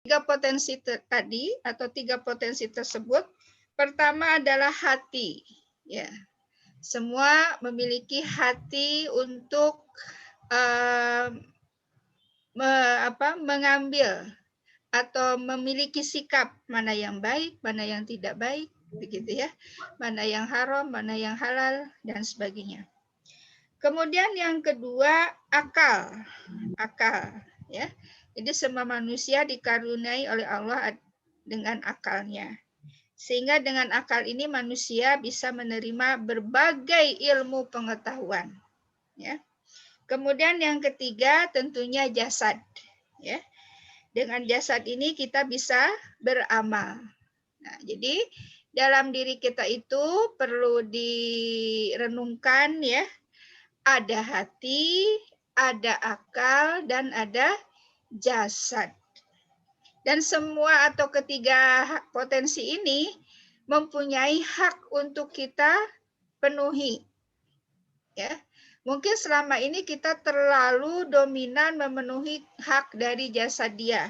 tiga potensi tadi atau tiga potensi tersebut. Pertama adalah hati, ya. Semua memiliki hati untuk mengambil atau memiliki sikap mana yang baik, mana yang tidak baik, begitu ya. Mana yang haram, mana yang halal dan sebagainya. Kemudian yang kedua, akal. Akal, ya. Jadi semua manusia dikaruniai oleh Allah dengan akalnya. Sehingga dengan akal ini manusia bisa menerima berbagai ilmu pengetahuan, ya. Kemudian yang ketiga tentunya jasad, ya. Dengan jasad ini kita bisa beramal. Nah, jadi dalam diri kita itu perlu direnungkan, ya. Ada hati, ada akal, dan ada jasad. Dan semua atau ketiga potensi ini mempunyai hak untuk kita penuhi. Ya. Mungkin selama ini kita terlalu dominan memenuhi hak dari jasad dia.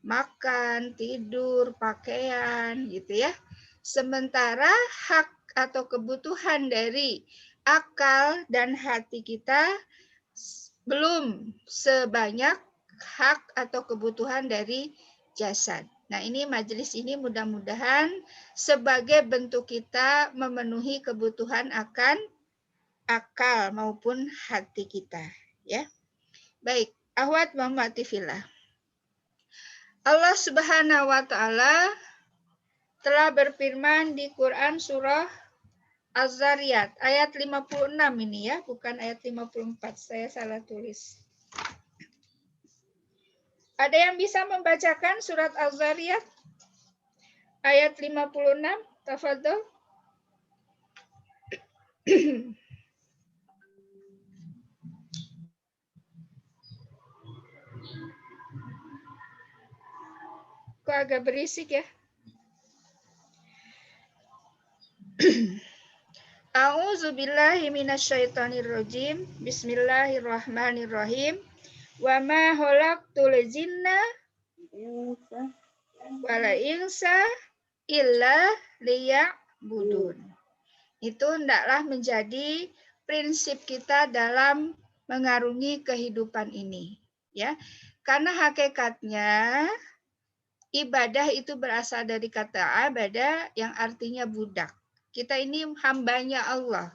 Makan, tidur, pakaian, gitu ya. Sementara hak atau kebutuhan dari akal dan hati kita belum sebanyak hak atau kebutuhan dari jasad. Nah, ini majelis ini mudah-mudahan sebagai bentuk kita memenuhi kebutuhan akan akal maupun hati kita, ya. Baik, ahwat Muhammadifillah. Allah Subhanahu wa taala telah berfirman di Quran surah Az-Zariyat ayat 56 ini, ya, bukan ayat 54. Saya salah tulis. Ada yang bisa membacakan surat Az-Zariyat ayat 56? Tafadhol. Kok agak berisik, ya? A'udzubillahi minasyaitonirrajim. Bismillahirrahmanirrahim. Wa ma khalaqtul jinna wal insa illa liya'budun. Itu hendaklah menjadi prinsip kita dalam mengarungi kehidupan ini, ya. Karena hakikatnya ibadah itu berasal dari kata abadah yang artinya budak. Kita ini hambanya Allah,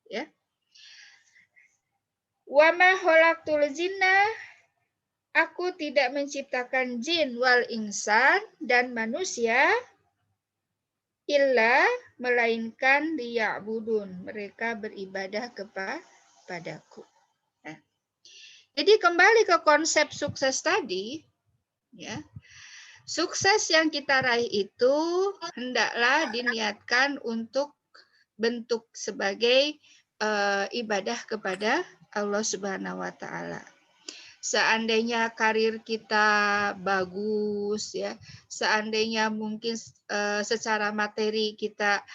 ya. Wa ma khalaqtul jinna, aku tidak menciptakan jin wal insan dan manusia illa melainkan liya'budun, mereka beribadah kepadaku. Nah, jadi kembali ke konsep sukses tadi, ya. Sukses yang kita raih itu hendaklah diniatkan untuk bentuk sebagai ibadah kepada Allah Subhanahu wa taala. Seandainya karir kita bagus, ya, seandainya mungkin secara materi kita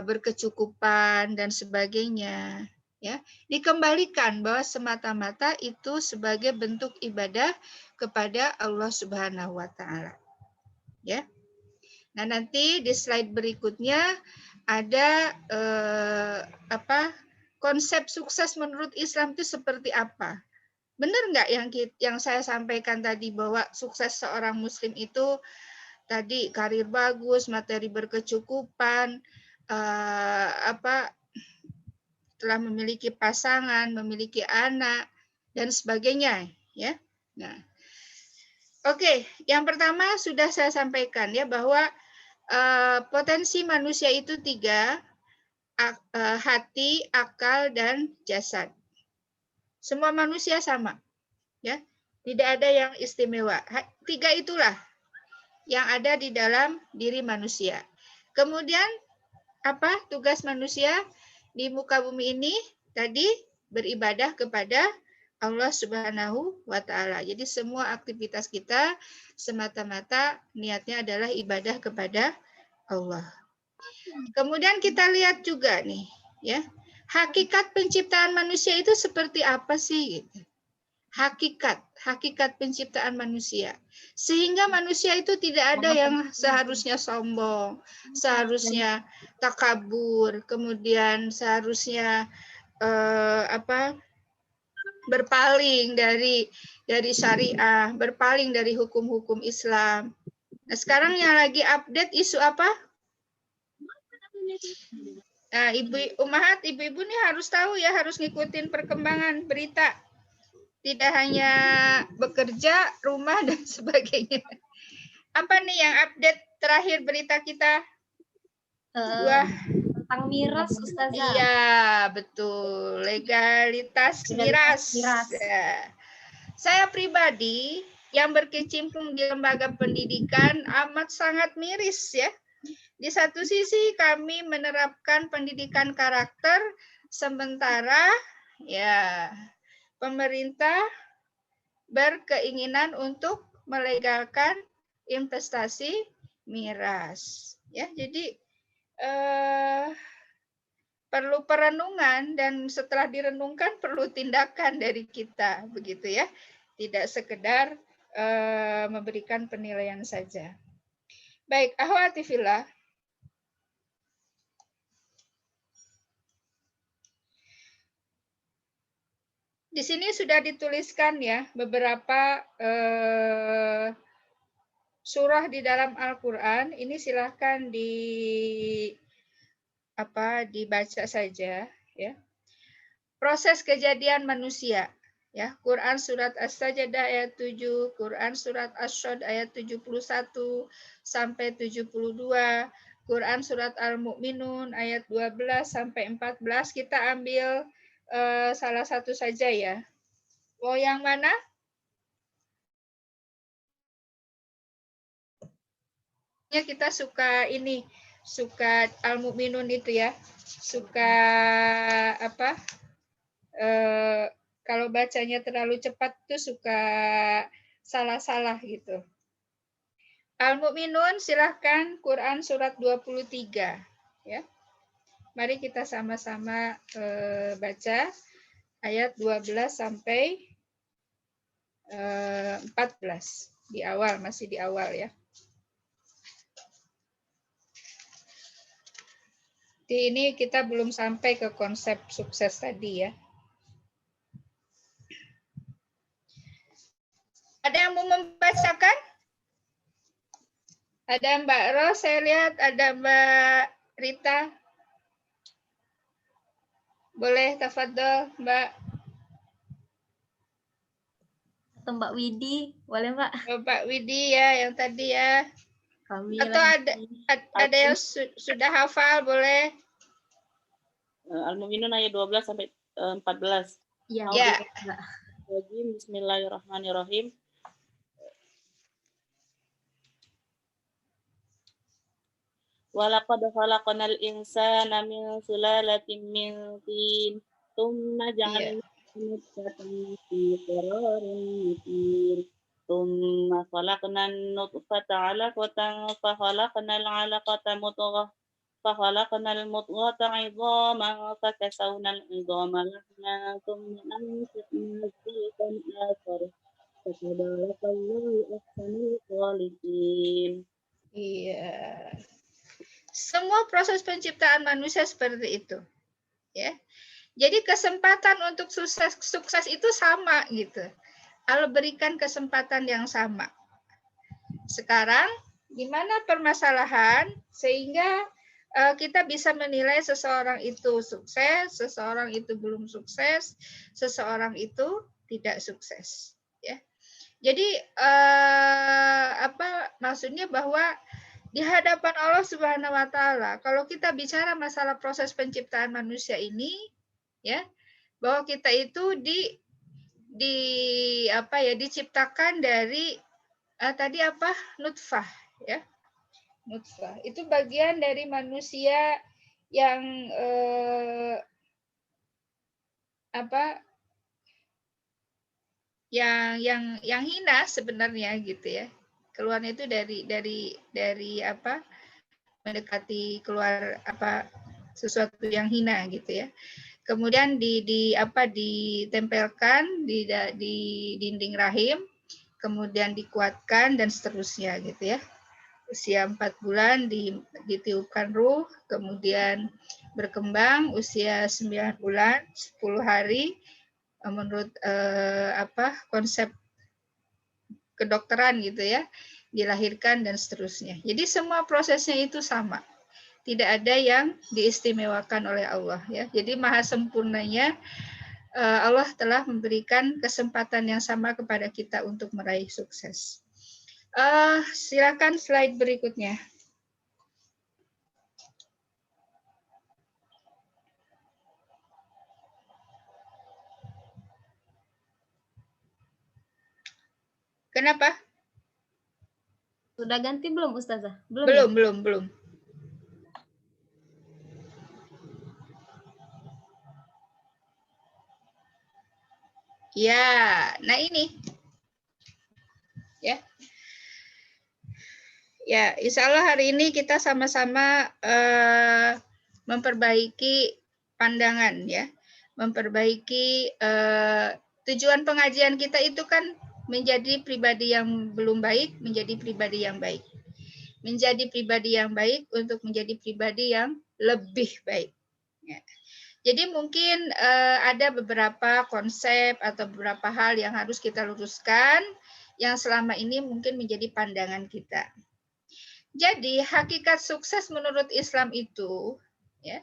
berkecukupan dan sebagainya, ya, dikembalikan bahwa semata-mata itu sebagai bentuk ibadah kepada Allah Subhanahu wa taala, ya. Nah, nanti di slide berikutnya ada konsep sukses menurut Islam itu seperti apa. Benar nggak yang saya sampaikan tadi bahwa sukses seorang muslim itu tadi karir bagus, materi berkecukupan, telah memiliki pasangan, memiliki anak dan sebagainya, ya. Nah, oke, yang pertama sudah saya sampaikan, ya, bahwa potensi manusia itu tiga, hati, akal, dan jasad. Semua manusia sama, ya, tidak ada yang istimewa. Tiga itulah yang ada di dalam diri manusia. Kemudian apa tugas manusia di muka bumi ini? Tadi beribadah kepada Allah Subhanahu wa taala. Jadi semua aktivitas kita semata-mata niatnya adalah ibadah kepada Allah. Kemudian kita lihat juga nih, ya. Hakikat penciptaan manusia itu seperti apa sih, gitu. hakikat penciptaan manusia. Sehingga manusia itu tidak ada yang seharusnya sombong, seharusnya takabur, kemudian seharusnya berpaling dari syariah, berpaling dari hukum-hukum Islam. Nah, sekarang yang lagi update isu apa? Nah, ibu-ibu nih harus tahu ya, harus ngikutin perkembangan berita. Tidak hanya bekerja, rumah, dan sebagainya. Apa nih yang update terakhir berita kita? Tentang miras, Ustazah. Iya, betul. Legalitas miras. Ya. Saya pribadi yang berkecimpung di lembaga pendidikan amat sangat miris ya. Di satu sisi kami menerapkan pendidikan karakter, sementara ya pemerintah berkeinginan untuk melegalkan investasi miras. Ya, jadi perlu perenungan dan setelah direnungkan perlu tindakan dari kita, begitu ya. Tidak sekedar memberikan penilaian saja. Baik, akhwati fillah. Di sini sudah dituliskan ya beberapa surah di dalam Al-Qur'an. Ini silahkan dibaca saja ya. Proses kejadian manusia ya. Quran surat As-Sajdah ayat 7, Quran surat Asy-Syad ayat 71 sampai 72, Quran surat Al-Mu'minun ayat 12 sampai 14. Kita ambil salah satu saja ya. Mau yang mana? Ya, kita suka ini, suka Al-Mu'minun itu ya. Suka apa? Kalau bacanya terlalu cepat tuh suka salah-salah gitu. Al-Mu'minun silahkan Quran surat 23 ya. Mari kita sama-sama baca ayat 12 sampai 14 di awal, masih di awal ya. Di ini kita belum sampai ke konsep sukses tadi ya. Ada yang mau membacakan? Ada Mbak Ros, saya lihat ada Mbak Rita. Boleh tafadhol, Mbak. Atau Mbak Widi, boleh Mbak? Mbak Widi ya, yang tadi ya. Kami atau ada yang sudah hafal, boleh. Al-Mu'minun ayat 12 sampai 14. Ya. Bismillahirrahmanirrahim. Walaqad khalaqnal insana min sulalatin min tin, tsumma ja'alnahu nutfatan fi qararin makin, tsumma khalaqnan nutfata 'alaqatan fa khalaqnal 'alaqata mudghah فخلقنا المضغة عظاما فكسونا العظام لحما ثم أنشأناه خلقا آخر فتبارك الله أحسن الخالقين. Iya. Semua proses penciptaan manusia seperti itu. Ya. Jadi kesempatan untuk sukses itu sama gitu. Allah berikan kesempatan yang sama. Sekarang gimana permasalahan sehingga kita bisa menilai seseorang itu sukses, seseorang itu belum sukses, seseorang itu tidak sukses. Ya. Jadi maksudnya bahwa di hadapan Allah Subhanahu Wa Taala, kalau kita bicara masalah proses penciptaan manusia ini, ya, bahwa kita itu diciptakan dari nutfah, ya. Nutfah itu bagian dari manusia yang yang hina sebenarnya gitu ya. Keluarnya itu dari mendekati keluar sesuatu yang hina gitu ya. kemudian ditempelkan di dinding rahim, kemudian dikuatkan dan seterusnya gitu ya. Usia 4 bulan ditiupkan ruh, kemudian berkembang usia 9 bulan, 10 hari menurut konsep kedokteran gitu ya, dilahirkan dan seterusnya. Jadi semua prosesnya itu sama. Tidak ada yang diistimewakan oleh Allah ya. Jadi maha sempurnanya Allah telah memberikan kesempatan yang sama kepada kita untuk meraih sukses. Silakan slide berikutnya. Kenapa? Sudah ganti belum Ustazah? Belum. Ya, nah ini. Ya, insya Allah hari ini kita sama-sama memperbaiki pandangan ya. Memperbaiki tujuan pengajian kita itu kan menjadi pribadi yang belum baik, menjadi pribadi yang baik. Menjadi pribadi yang baik untuk menjadi pribadi yang lebih baik. Ya. Jadi mungkin ada beberapa konsep atau beberapa hal yang harus kita luruskan yang selama ini mungkin menjadi pandangan kita. Jadi hakikat sukses menurut Islam itu, ya,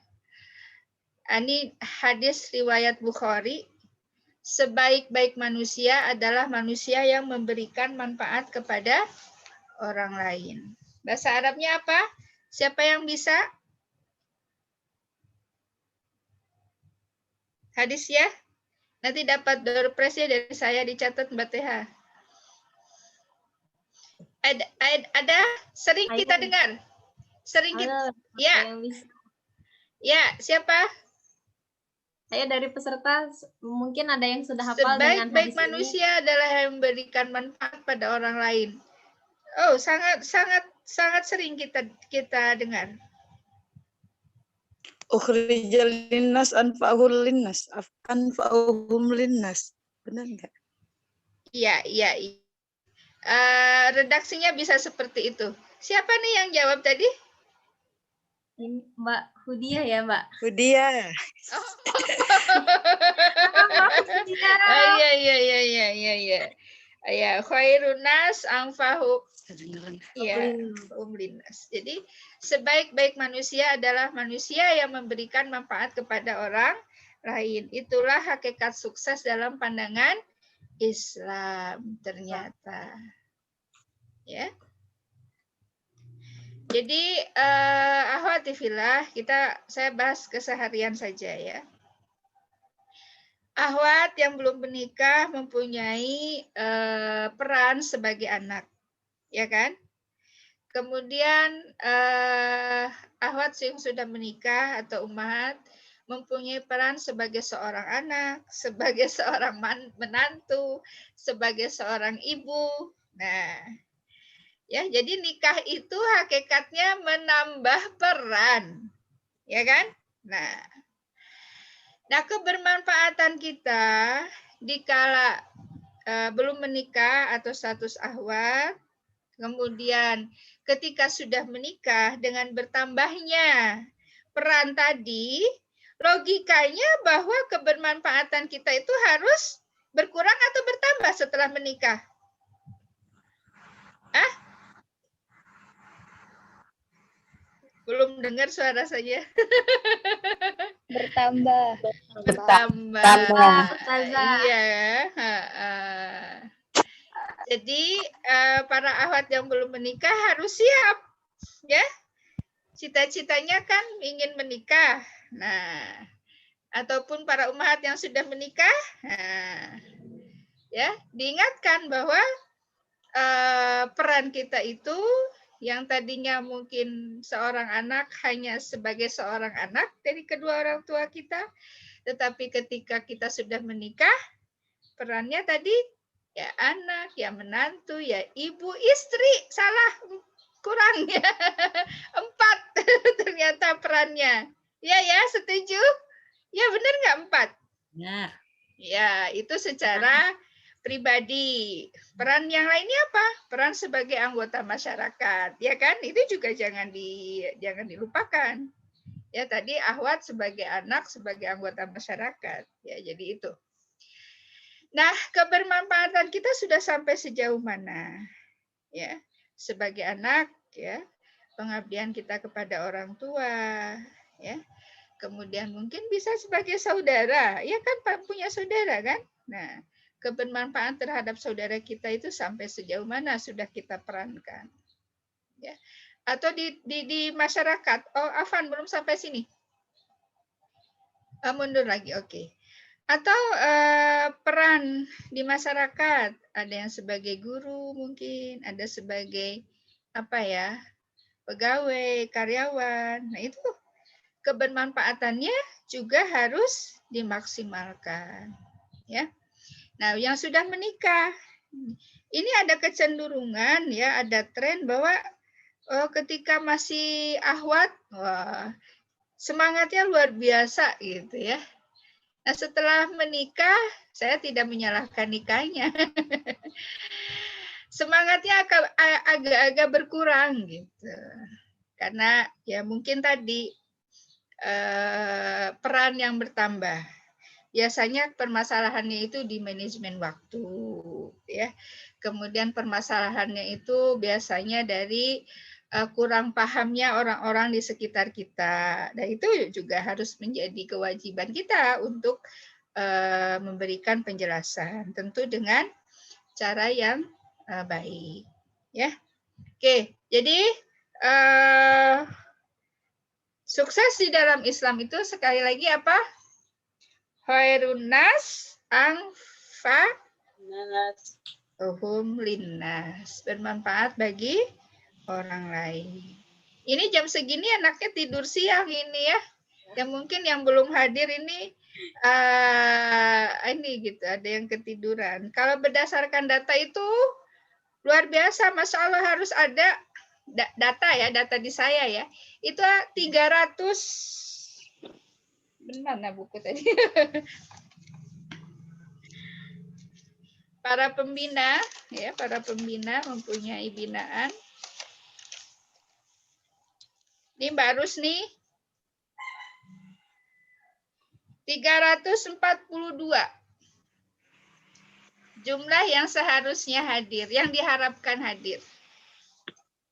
ini hadis riwayat Bukhari, sebaik-baik manusia adalah manusia yang memberikan manfaat kepada orang lain. Bahasa Arabnya apa? Siapa yang bisa? Hadis ya? Nanti dapat door prize dari saya, dicatat Mbak Teha. Ada sering kita dengar. Sering kita. Ya, siapa? Saya dari peserta mungkin ada yang sudah hafal dengan hadis ini. Sebaik-baik manusia adalah yang memberikan manfaat pada orang lain. Oh, sangat sering kita dengar. Ukhrijal linnas anfa'ul linnas anfa'uhum linnas. Benar enggak? Iya. Redaksinya bisa seperti itu. Siapa nih yang jawab tadi? Ini Mbak Hudia ya, Mbak? Hudia. Iya. Ya, khairun nas anfa'u. Iya, linnas. Jadi sebaik-baik manusia adalah manusia yang memberikan manfaat kepada orang lain. Itulah hakikat sukses dalam pandangan Islam ternyata. Ya. Jadi akhwati fillah, saya bahas keseharian saja ya. Akhwat yang belum menikah mempunyai peran sebagai anak, ya kan? Kemudian akhwat yang sudah menikah atau ummahat mempunyai peran sebagai seorang anak, sebagai seorang menantu, sebagai seorang ibu. Nah, ya, jadi nikah itu hakikatnya menambah peran, ya kan? Nah, kebermanfaatan kita dikala belum menikah atau status akhwat, kemudian ketika sudah menikah dengan bertambahnya peran tadi, logikanya bahwa kebermanfaatan kita itu harus berkurang atau bertambah setelah menikah. Belum dengar suara saya. Bertambah. Iya. Jadi para akhwat yang belum menikah harus siap, ya. Cita-citanya kan ingin menikah. Nah, ataupun para ummahat yang sudah menikah, ya, diingatkan bahwa peran kita itu yang tadinya mungkin seorang anak hanya sebagai seorang anak dari kedua orang tua kita, tetapi ketika kita sudah menikah, perannya tadi ya anak, ya menantu, ya ibu, istri, salah kurang ya 4 ternyata perannya. Ya, setuju? Ya benar nggak 4? Benar. Ya, itu secara pribadi. Peran yang lainnya apa? Peran sebagai anggota masyarakat, ya kan? Itu juga jangan dilupakan. Ya, tadi Ahwat sebagai anak, sebagai anggota masyarakat. Ya, jadi itu. Nah, kebermanfaatan kita sudah sampai sejauh mana? Ya, sebagai anak, ya, pengabdian kita kepada orang tua, ya. Kemudian mungkin bisa sebagai saudara, ya kan Pak punya saudara kan? Nah, kebermanfaatan terhadap saudara kita itu sampai sejauh mana sudah kita perankan, ya? Atau di masyarakat. Oh, Afan belum sampai sini. Mundur lagi, oke. Atau peran di masyarakat, ada yang sebagai guru mungkin, ada sebagai apa ya, pegawai, karyawan. Nah itu kebermanfaatannya juga harus dimaksimalkan, ya. Nah, yang sudah menikah, ini ada kecenderungan ya, ada tren bahwa ketika masih ahwat, wah, semangatnya luar biasa gitu ya. Nah, setelah menikah, saya tidak menyalahkan nikahnya. Semangatnya agak-agak berkurang gitu. Karena ya mungkin tadi peran yang bertambah. Biasanya permasalahannya itu di manajemen waktu, ya. Kemudian permasalahannya itu biasanya dari kurang pahamnya orang-orang di sekitar kita. Dan itu juga harus menjadi kewajiban kita untuk memberikan penjelasan, tentu dengan cara yang baik, ya. Oke, jadi sukses di dalam Islam itu sekali lagi apa? Khairun nas anfa'uhum linnas. Bermanfaat bagi orang lain. Ini jam segini anaknya tidur siang ini ya. Yang mungkin yang belum hadir ini gitu, ada yang ketiduran. Kalau berdasarkan data itu luar biasa, Masya Allah harus ada data ya, data di saya ya. Itu 300 mana buku tadi? Para pembina ya, para pembina mempunyai binaan. Ini Mbak Rus nih. 342 jumlah yang seharusnya hadir, yang diharapkan hadir.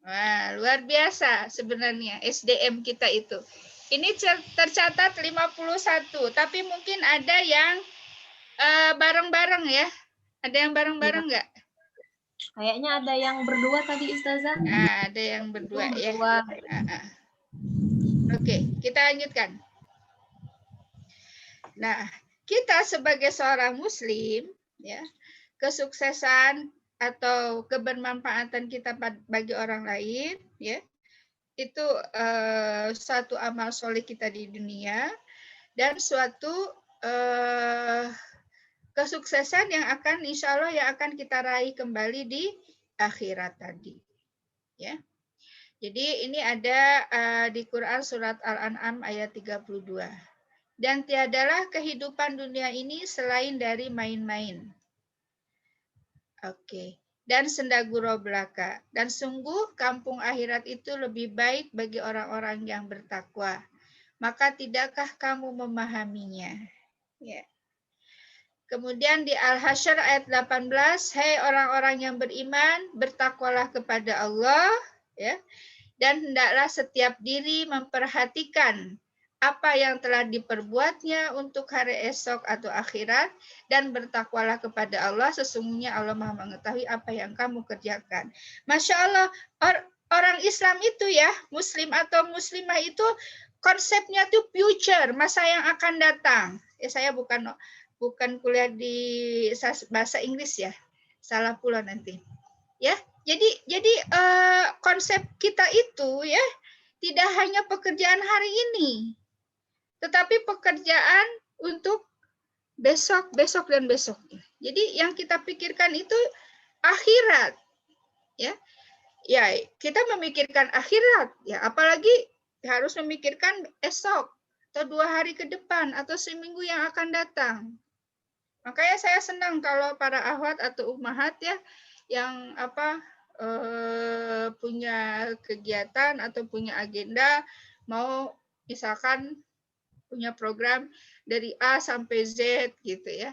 Wah, luar biasa sebenarnya SDM kita itu. Ini tercatat 51, tapi mungkin ada yang bareng-bareng ya. Ada yang bareng-bareng nggak? Kayaknya ada yang berdua tadi, Ustazah. Nah, ada yang berdua ya. Oke, kita lanjutkan. Nah, kita sebagai seorang muslim, ya, kesuksesan atau kebermanfaatan kita bagi orang lain, ya, itu suatu amal soleh kita di dunia dan suatu kesuksesan yang akan insya Allah yang akan kita raih kembali di akhirat tadi, ya. Jadi ini ada di Quran surat Al-An'am ayat 32. Dan tiadalah kehidupan dunia ini selain dari main-main. Oke. Dan senda gurau belaka. Dan sungguh kampung akhirat itu lebih baik bagi orang-orang yang bertakwa. Maka tidakkah kamu memahaminya? Ya. Kemudian di Al-Hasyr ayat 18, hai orang-orang yang beriman, bertakwalah kepada Allah, ya. Dan hendaklah setiap diri memperhatikan apa yang telah diperbuatnya untuk hari esok atau akhirat, dan bertakwalah kepada Allah, sesungguhnya Allah Maha mengetahui apa yang kamu kerjakan. Masya Allah, orang Islam itu ya, muslim atau muslimah itu konsepnya tuh future, masa yang akan datang. Ya, saya bukan kuliah di bahasa Inggris ya, salah pula nanti. Ya, jadi konsep kita itu ya tidak hanya pekerjaan hari ini, tetapi pekerjaan untuk besok, besok dan besoknya. Jadi yang kita pikirkan itu akhirat, ya. Ya, kita memikirkan akhirat, ya. Apalagi harus memikirkan esok. atau 2 hari ke depan, atau seminggu yang akan datang. Makanya saya senang kalau para akhwat atau ummahat ya, yang punya kegiatan atau punya agenda, mau misalkan punya program dari A sampai Z gitu ya.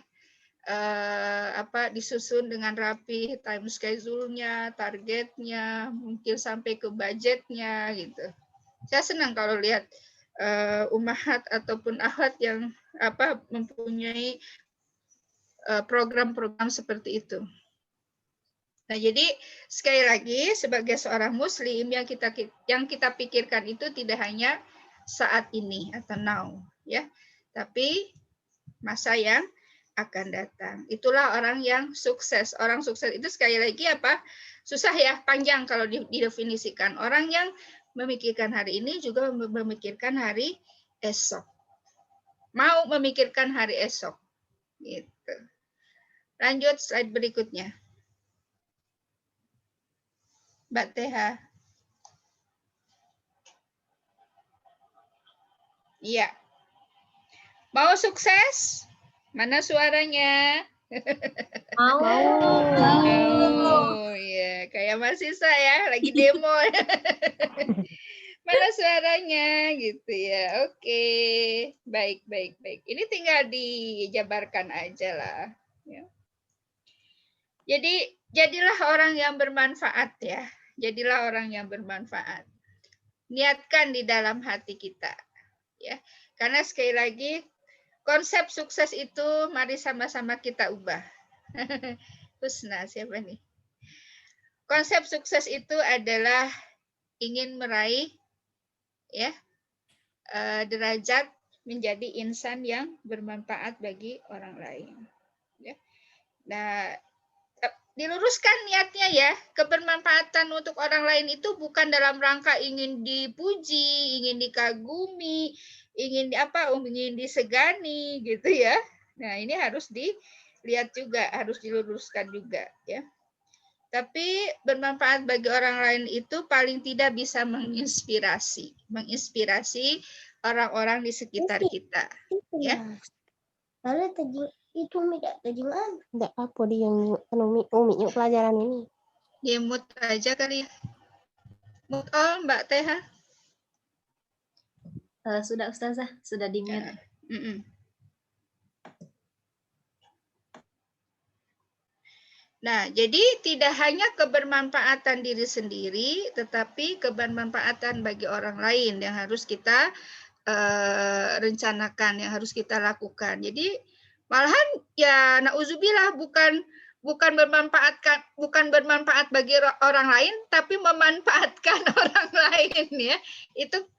Disusun dengan rapi time schedule-nya, targetnya, mungkin sampai ke budgetnya gitu. Saya senang kalau lihat ummahat ataupun akhwat yang mempunyai program-program seperti itu. Nah, jadi sekali lagi sebagai seorang muslim yang kita pikirkan itu tidak hanya saat ini atau now ya, tapi masa yang akan datang. Itulah orang yang sukses. Orang sukses itu sekali lagi susah ya, panjang kalau didefinisikan. Orang yang memikirkan hari ini juga memikirkan hari esok. Mau memikirkan hari esok. Gitu. Lanjut slide berikutnya. Mbak Teha. Iya. Mau sukses? Mana suaranya? Mau. Oh, ya, kayak mahasiswa ya, lagi demo. Mana suaranya gitu ya. Oke. Baik. Ini tinggal dijabarkan aja lah. Ya. Jadi, jadilah orang yang bermanfaat ya. Jadilah orang yang bermanfaat. Niatkan di dalam hati kita. Ya. Karena sekali lagi, konsep sukses itu mari sama-sama kita ubah. Husna, siapa nih? Konsep sukses itu adalah ingin meraih ya derajat menjadi insan yang bermanfaat bagi orang lain. Ya. Nah, diluruskan niatnya ya, kebermanfaatan untuk orang lain itu bukan dalam rangka ingin dipuji, ingin dikagumi, ingin disegani gitu ya. Nah, ini harus dilihat juga, harus diluruskan juga ya. Tapi bermanfaat bagi orang lain itu paling tidak bisa menginspirasi orang-orang di sekitar kita ya. Lalu itu tidak tajingan. Enggak apa dia umi yuk pelajaran ini. Ya mute aja kali ya. Mute all Mbak Teha. Sudah Ustazah, sudah di mute. Ya. Nah, jadi tidak hanya kebermanfaatan diri sendiri, tetapi kebermanfaatan bagi orang lain yang harus kita rencanakan, yang harus kita lakukan. Jadi malahan ya nauzubillah bukan bermanfaat bagi orang lain, tapi memanfaatkan orang lain ya. Itu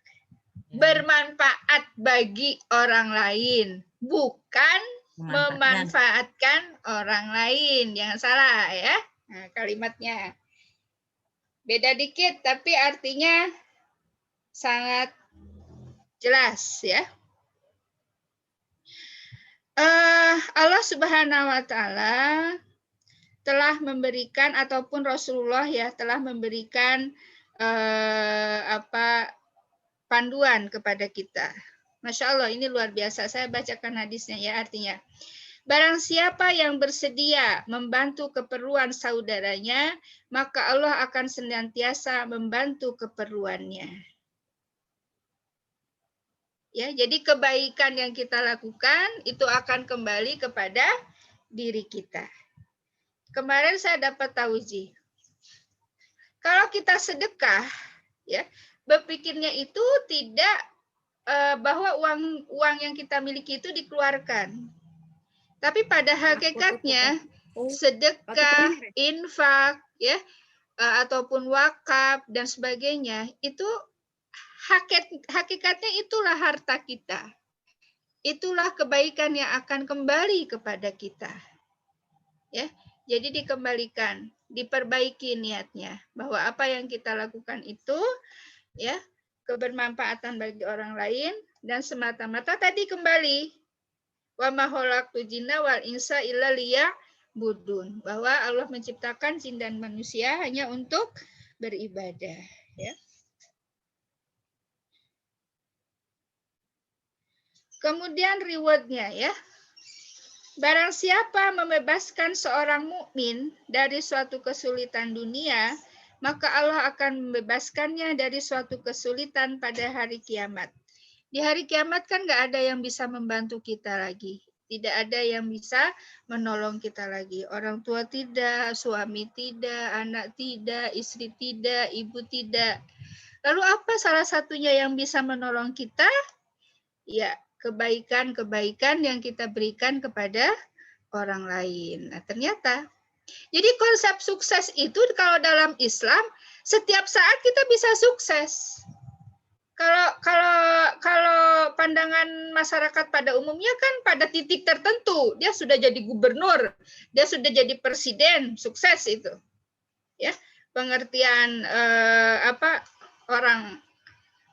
bermanfaat bagi orang lain, bukan memanfaatkan orang lain. Jangan salah ya. Nah, kalimatnya beda dikit tapi artinya sangat jelas ya. Allah Subhanahu wa taala telah memberikan ataupun Rasulullah ya telah memberikan panduan kepada kita. Masya Allah, ini luar biasa. Saya bacakan hadisnya ya, artinya. Barang siapa yang bersedia membantu keperluan saudaranya, maka Allah akan senantiasa membantu keperluannya. Ya, jadi kebaikan yang kita lakukan itu akan kembali kepada diri kita. Kemarin saya dapat tauji. Kalau kita sedekah, ya, berpikirnya itu tidak bahwa uang yang kita miliki itu dikeluarkan. Tapi pada hakikatnya sedekah, infak, ya, ataupun wakaf dan sebagainya itu hakikatnya itulah harta kita. Itulah kebaikan yang akan kembali kepada kita. Ya, jadi dikembalikan, diperbaiki niatnya bahwa apa yang kita lakukan itu ya kebermanfaatan bagi orang lain dan semata-mata tadi kembali wa ma khalaqtu jinna wal insa illa liya'budun, bahwa Allah menciptakan jin dan manusia hanya untuk beribadah ya. Kemudian rewardnya ya. Barang siapa membebaskan seorang mukmin dari suatu kesulitan dunia, maka Allah akan membebaskannya dari suatu kesulitan pada hari kiamat. Di hari kiamat kan nggak ada yang bisa membantu kita lagi. Tidak ada yang bisa menolong kita lagi. Orang tua tidak, suami tidak, anak tidak, istri tidak, ibu tidak. Lalu apa salah satunya yang bisa menolong kita? Ya, kebaikan-kebaikan yang kita berikan kepada orang lain. Nah, ternyata jadi konsep sukses itu kalau dalam Islam setiap saat kita bisa sukses. Kalau pandangan masyarakat pada umumnya kan pada titik tertentu dia sudah jadi gubernur, dia sudah jadi presiden, sukses itu. Ya, pengertian orang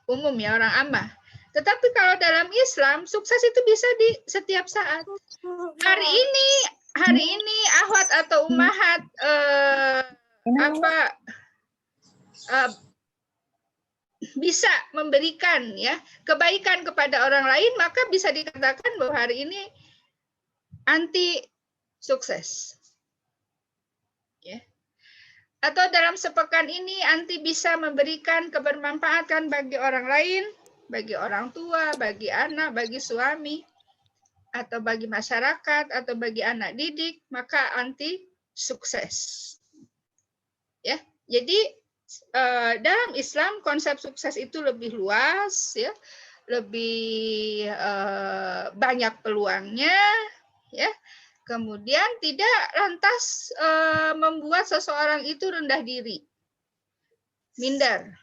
umum ya, orang amah. Tetapi kalau dalam Islam sukses itu bisa di setiap saat. Hari ini ahwat atau ummahat bisa memberikan ya kebaikan kepada orang lain, maka bisa dikatakan bahwa hari ini anti sukses. Ya. Atau dalam sepekan ini anti bisa memberikan kebermanfaatan bagi orang lain, bagi orang tua, bagi anak, bagi suami, atau bagi masyarakat, atau bagi anak didik, maka anti sukses. Ya, jadi dalam Islam konsep sukses itu lebih luas, ya, lebih banyak peluangnya, ya. Kemudian tidak lantas membuat seseorang itu rendah diri, minder.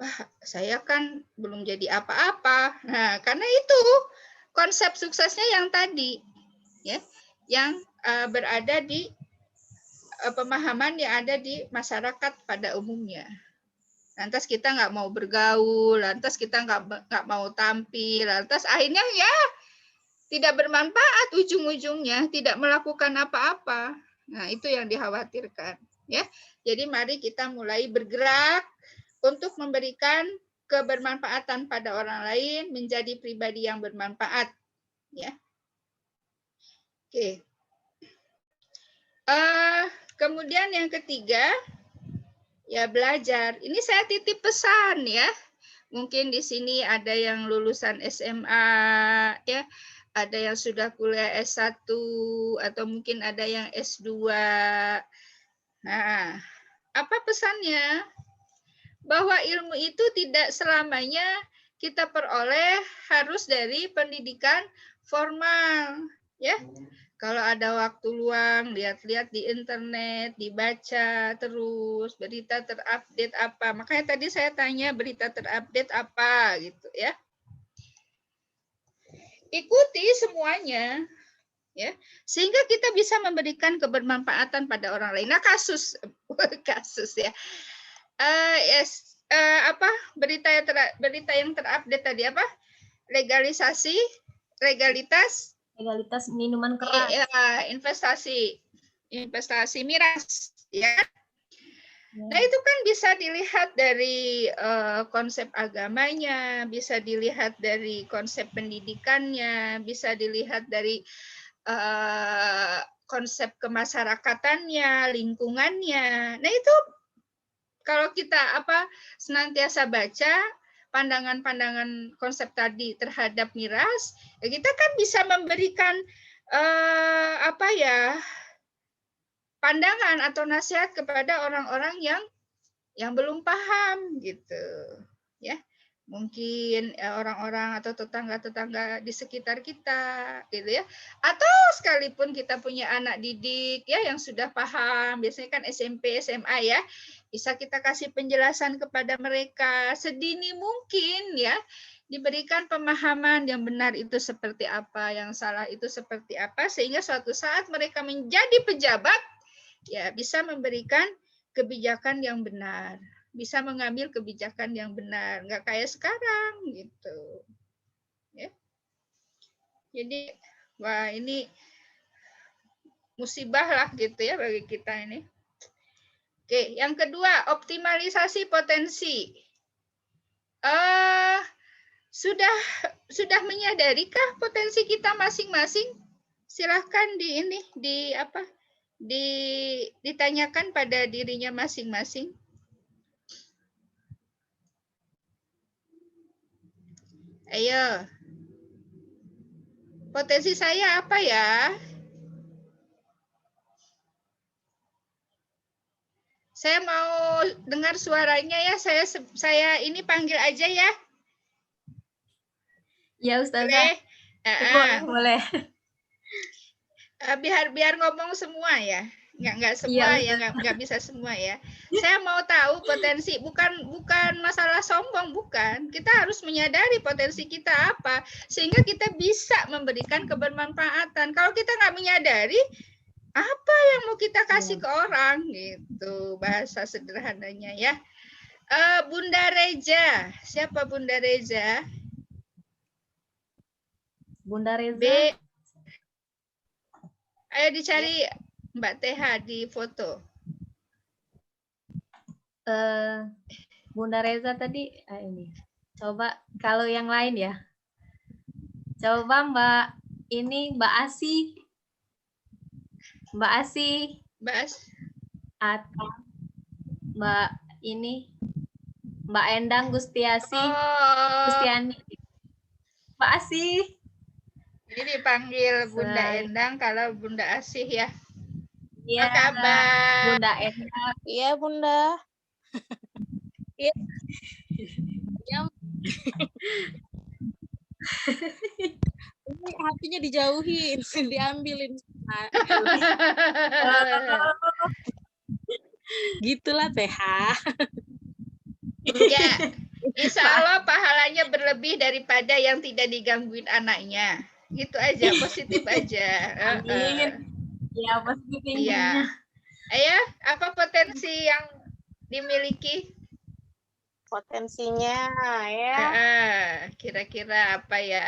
Wah, saya kan belum jadi apa-apa. Nah, karena itu konsep suksesnya yang tadi, ya, yang berada di pemahaman yang ada di masyarakat pada umumnya. Lantas kita nggak mau bergaul, lantas kita nggak mau tampil, lantas akhirnya ya tidak bermanfaat ujung-ujungnya, tidak melakukan apa-apa. Nah, itu yang dikhawatirkan. Ya, jadi mari kita mulai bergerak untuk memberikan kebermanfaatan pada orang lain, menjadi pribadi yang bermanfaat. Ya, oke. Kemudian yang ketiga, ya belajar. Ini saya titip pesan ya. Mungkin di sini ada yang lulusan SMA, ya, ada yang sudah kuliah S1, atau mungkin ada yang S2. Nah, apa pesannya? Bahwa ilmu itu tidak selamanya kita peroleh harus dari pendidikan formal, ya. Kalau ada waktu luang, lihat-lihat di internet, dibaca terus, berita terupdate apa. Makanya tadi saya tanya berita terupdate apa gitu ya. Ikuti semuanya, ya, sehingga kita bisa memberikan kebermanfaatan pada orang lain. Nah, kasus ya. Berita yang terupdate tadi apa? Legalitas minuman keras. Investasi miras, ya. Nah, itu kan bisa dilihat dari konsep agamanya, bisa dilihat dari konsep pendidikannya, bisa dilihat dari konsep kemasyarakatannya, lingkungannya. Nah, itu kalau kita senantiasa baca pandangan-pandangan konsep tadi terhadap miras, ya kita kan bisa memberikan pandangan atau nasihat kepada orang-orang yang belum paham gitu, ya. Mungkin orang-orang atau tetangga-tetangga di sekitar kita gitu ya. Atau sekalipun kita punya anak didik ya yang sudah paham, biasanya kan SMP, SMA ya. Bisa kita kasih penjelasan kepada mereka sedini mungkin ya. Diberikan pemahaman yang benar itu seperti apa, yang salah itu seperti apa, sehingga suatu saat mereka menjadi pejabat ya bisa memberikan kebijakan yang benar, bisa mengambil kebijakan yang benar, nggak kayak sekarang gitu. Ya. Jadi wah ini musibah lah gitu ya bagi kita ini. Oke, yang kedua optimalisasi potensi. sudah menyadarikah potensi kita masing-masing? Silahkan ditanyakan pada dirinya masing-masing. Ayo. Potensi saya apa ya? Saya mau dengar suaranya ya. Saya ini panggil aja ya. Ya Ustazah. Boleh. Biar ngomong semua ya. Nggak semua ya, nggak bisa semua ya. Saya mau tahu potensi, bukan masalah sombong, bukan. Kita harus menyadari potensi kita apa, sehingga kita bisa memberikan kebermanfaatan. Kalau kita nggak menyadari, apa yang mau kita kasih ke orang, gitu bahasa sederhananya ya. Bunda Reja, siapa Bunda Reja? Bunda Reza. Ayo dicari Mbak TH di foto. Bunda Reza tadi ini. Coba kalau yang lain ya. Coba Mbak Asi. Mbak Asi. Atau Mbak Endang Gustiasi. Gustiani. Mbak Asi. Ini dipanggil Bunda Endang kalau Bunda Asih ya. Iya. Apa kabar? Bunda Endang. Iya, Bunda. Iya. Ini hatinya dijauhin, diambilin. Gitulah TH. Ya, insya Allah pahalanya berlebih daripada yang tidak digangguin anaknya. Gitu aja, positif aja. Amin. Ya, positif intinya. Iya. Ayo, apa potensi yang dimiliki? Potensinya ya. Kira-kira apa ya?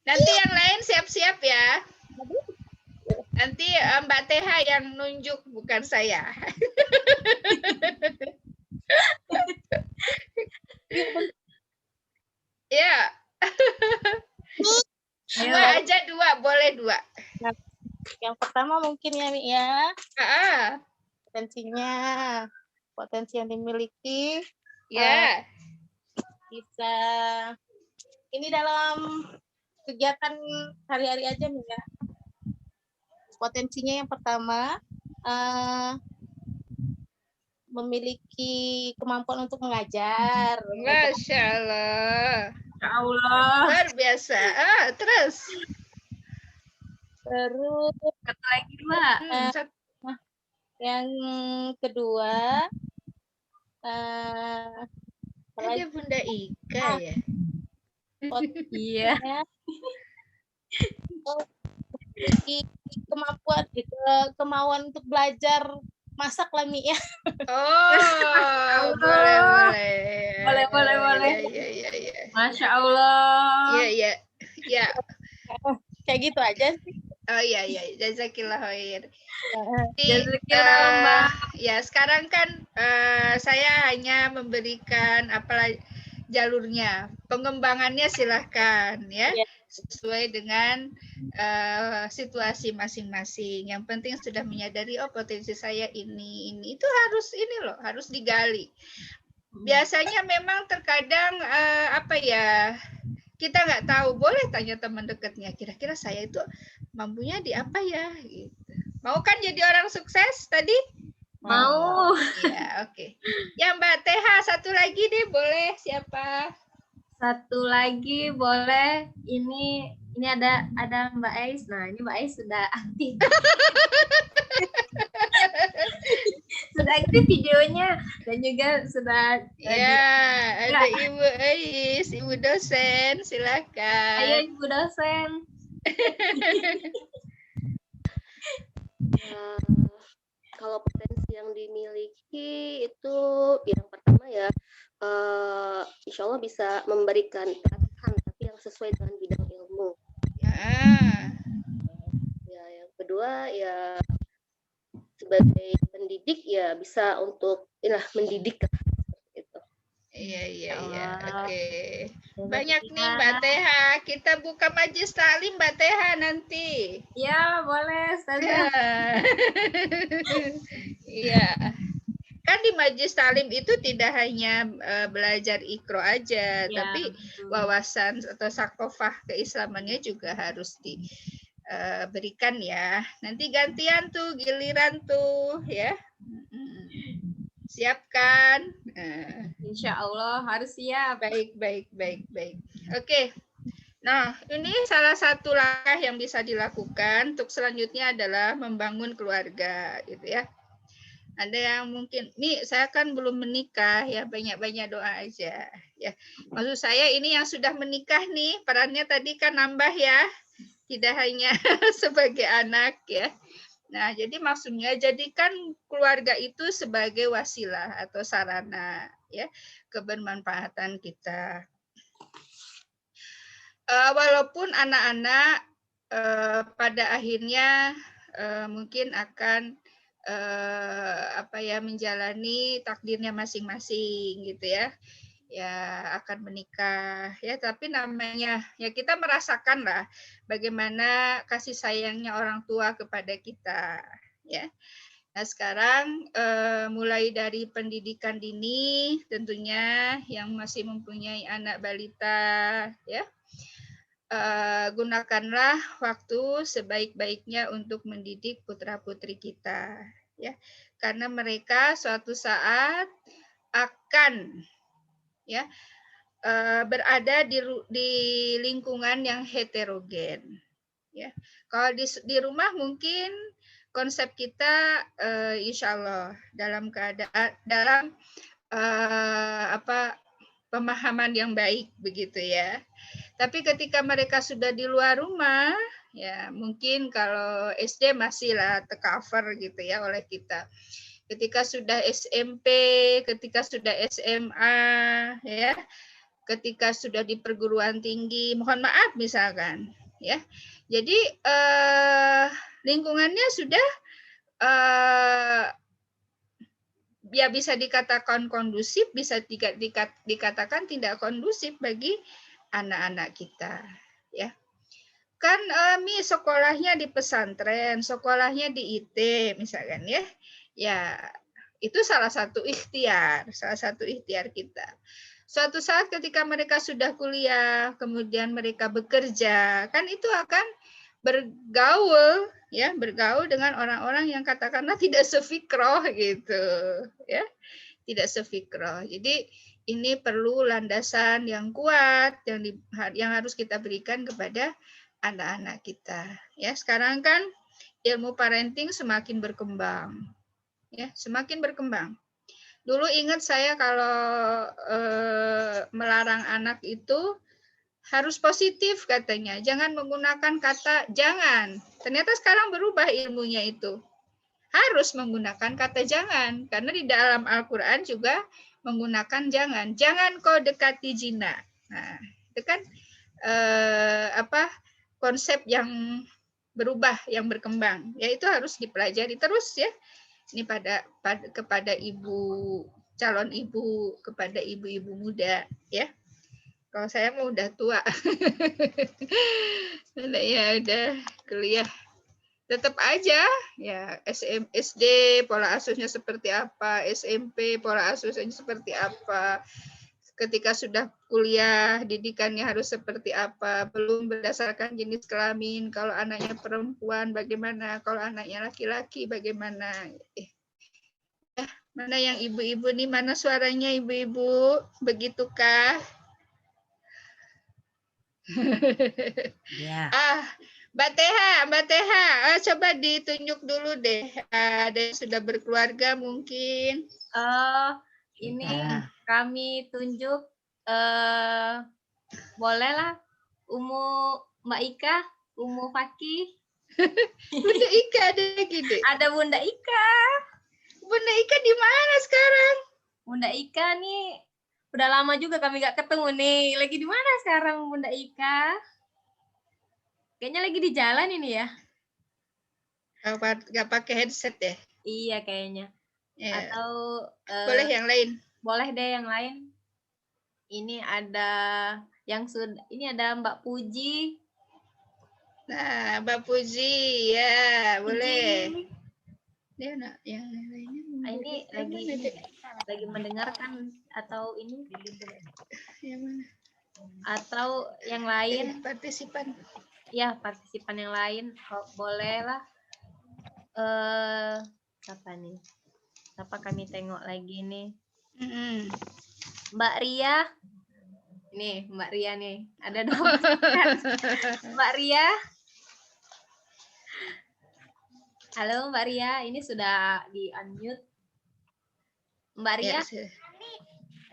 Nanti yang lain siap-siap ya. Nanti Mbak TH yang nunjuk, bukan saya. Ya. Dua aja, boleh dua. Yang pertama mungkin ya, Mi ya. Potensi yang dimiliki. Ya. Bisa ini dalam kegiatan hari-hari aja, Mi ya. Potensinya yang pertama memiliki kemampuan untuk mengajar. Masya Allah. Ya Allah. Luar biasa. Terus satu lagi, Mbak. Yang kedua ada Bunda Ika ya. Iya. Kemauan untuk belajar masak lah, Mi ya. Boleh. Iya. Masya Allah. Iya. Kayak gitu aja sih. Oh iya. Jazakillah khair. Jazakillah, Mbak. Ya, sekarang kan saya hanya memberikan jalurnya. Pengembangannya silahkan ya. Sesuai dengan situasi masing-masing. Yang penting sudah menyadari potensi saya ini itu harus digali. Biasanya memang terkadang kita nggak tahu, boleh tanya teman dekatnya, kira-kira saya itu mampunya di apa ya gitu. Mau kan jadi orang sukses tadi? Mau. Ya, oke. Ya Mbak TH satu lagi deh, boleh siapa? Satu lagi boleh. Ini ada Mbak Ais. Nah, ini Mbak Ais sudah aktif. Sudah aktif videonya dan juga sudah ada Ibu Ais, Ibu dosen, silakan. Ayo Ibu dosen. Kalau potensi yang dimiliki itu yang pertama ya, insya Allah bisa memberikan pelatihan tapi yang sesuai dengan bidang ilmu. Ya, yang kedua ya sebagai pendidik ya bisa untuk mendidik gitu. Iya, iya, Ya iya. Allah. Oke. Hebat Banyak ya. nih Mbak Teha. Kita buka majelis taklim Mbak Teha nanti. Ya, boleh Ustazah. Iya. Kan di majelis taklim itu tidak hanya belajar ikro aja, Ya, tapi wawasan atau sakofah keislamannya juga harus diberikan ya. Nanti gantian tuh, giliran tuh ya. Siapkan. Insya Allah harus siap. Baik, baik, baik, baik. Oke. Nah, ini salah satu langkah yang bisa dilakukan. Untuk selanjutnya adalah membangun keluarga, gitu ya. Ada yang mungkin, nih saya kan belum menikah ya, banyak-banyak doa aja ya. Maksud saya ini yang sudah menikah nih, perannya tadi kan nambah ya, tidak hanya sebagai anak ya. Nah, jadi maksudnya jadikan keluarga itu sebagai wasilah atau sarana ya kebermanfaatan kita. Walaupun anak-anak pada akhirnya mungkin akan menjalani takdirnya masing-masing gitu ya akan menikah ya, tapi namanya ya kita merasakan lah bagaimana kasih sayangnya orang tua kepada kita ya. Nah sekarang mulai dari pendidikan dini tentunya yang masih mempunyai anak balita ya, gunakanlah waktu sebaik-baiknya untuk mendidik putra-putri kita ya, karena mereka suatu saat akan ya berada di lingkungan yang heterogen ya. Kalau di rumah mungkin konsep kita insya Allah dalam keadaan pemahaman yang baik begitu ya. Tapi ketika mereka sudah di luar rumah, ya mungkin kalau SD masih lah tercover gitu ya oleh kita. Ketika sudah SMP, ketika sudah SMA, ya, ketika sudah di perguruan tinggi, mohon maaf misalkan, ya. Jadi lingkungannya sudah ya bisa dikatakan kondusif, bisa dikatakan tidak kondusif bagi anak-anak kita ya. Kan sekolahnya di pesantren, sekolahnya di IT misalkan ya. Ya, itu salah satu ikhtiar kita. Suatu saat ketika mereka sudah kuliah, kemudian mereka bekerja, kan itu akan bergaul dengan orang-orang yang katakanlah tidak sefikroh gitu ya, tidak sefikroh. Jadi ini perlu landasan yang kuat yang harus kita berikan kepada anak-anak kita ya. Sekarang kan ilmu parenting semakin berkembang ya, semakin berkembang. Dulu ingat saya kalau melarang anak itu harus positif katanya, jangan menggunakan kata jangan. Ternyata sekarang berubah ilmunya itu. Harus menggunakan kata jangan, karena di dalam Al-Qur'an juga menggunakan jangan. Jangan kau dekati zina. Nah, itu kan konsep yang berubah, yang berkembang. Ya itu harus dipelajari terus ya. Ini kepada calon ibu, kepada ibu-ibu muda ya. Kalau saya mau udah tua. Ya udah kuliah. Tetap aja ya SD pola asuhnya seperti apa, SMP pola asuhnya seperti apa. Ketika sudah kuliah didikannya harus seperti apa, belum berdasarkan jenis kelamin, kalau anaknya perempuan bagaimana, kalau anaknya laki-laki bagaimana. Mana yang ibu-ibu nih, mana suaranya ibu-ibu, begitukah? Ya. Mbak Teha, coba ditunjuk dulu deh. Ada yang sudah berkeluarga mungkin. Ini kami tunjuk, bolehlah Mbak Ika, Fakih. Bunda Ika ada gede. Ada Bunda Ika. Bunda Ika di mana sekarang? Bunda Ika nih udah lama juga kami gak ketemu nih. Lagi di mana sekarang Bunda Ika? Kayaknya lagi di jalan ini ya. Gak pakai headset ya? Iya kayaknya. Ya. Atau boleh yang lain? Boleh deh yang lain. Ini ada yang sudah, ini ada Mbak Puji. Nah, Mbak Puji, ya boleh. Puji. Dia nak yang lainnya. Ini lagi Yang mana, Dek? lagi mendengarkan atau ini Yang mana? atau yang lain? Partisipan. Ya, partisipan yang lain. Oh, boleh lah. Siapa nih? Siapa kami tengok lagi nih? Mm-mm. Mbak Ria. Nih, Mbak Ria nih. Ada 2. Mbak Ria. Halo Mbak Ria, ini sudah di-unmute. Mbak Ria. Ya, sudah.